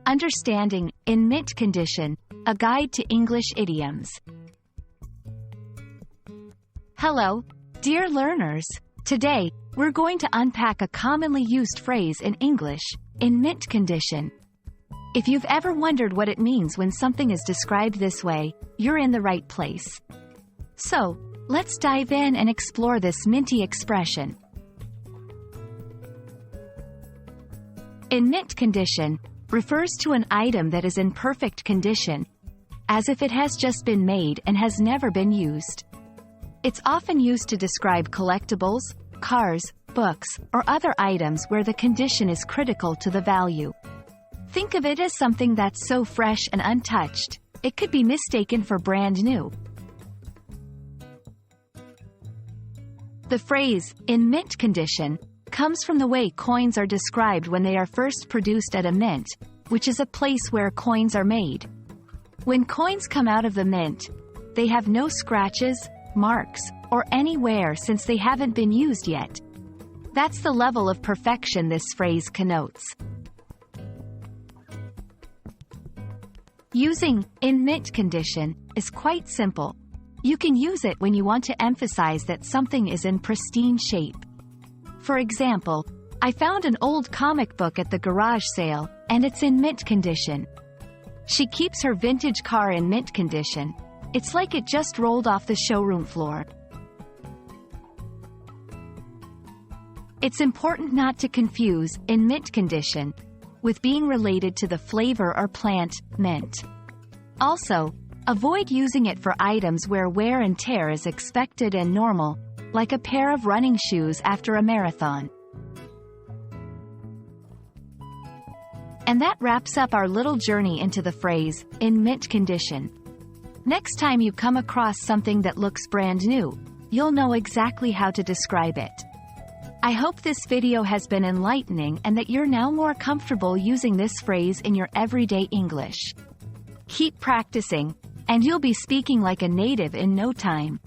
Understanding, in mint condition, a guide to English idioms. Hello, dear learners. Today, we're going to unpack a commonly used phrase in English, in mint condition. If you've ever wondered what it means when something is described this way, you're in the right place. So, let's dive in and explore this minty expression. In mint condition refers to an item that is in perfect condition, as if it has just been made and has never been used. It's often used to describe collectibles, cars, books, or other items where the condition is critical to the value. Think of it as something that's so fresh and untouched, it could be mistaken for brand new. The phrase, in mint condition, comes from the way coins are described when they are first produced at a mint, which is a place where coins are made. When coins come out of the mint, they have no scratches, marks, or any wear since they haven't been used yet. That's the level of perfection this phrase connotes. Using in mint condition is quite simple. You can use it when you want to emphasize that something is in pristine shape. For example, I found an old comic book at the garage sale, and it's in mint condition. She keeps her vintage car in mint condition. It's like it just rolled off the showroom floor. It's important not to confuse in mint condition with being related to the flavor or plant, mint. Also, avoid using it for items where wear and tear is expected and normal, like a pair of running shoes after a marathon. And that wraps up our little journey into the phrase, in mint condition. Next time you come across something that looks brand new, you'll know exactly how to describe it. I hope this video has been enlightening and that you're now more comfortable using this phrase in your everyday English. Keep practicing, and you'll be speaking like a native in no time.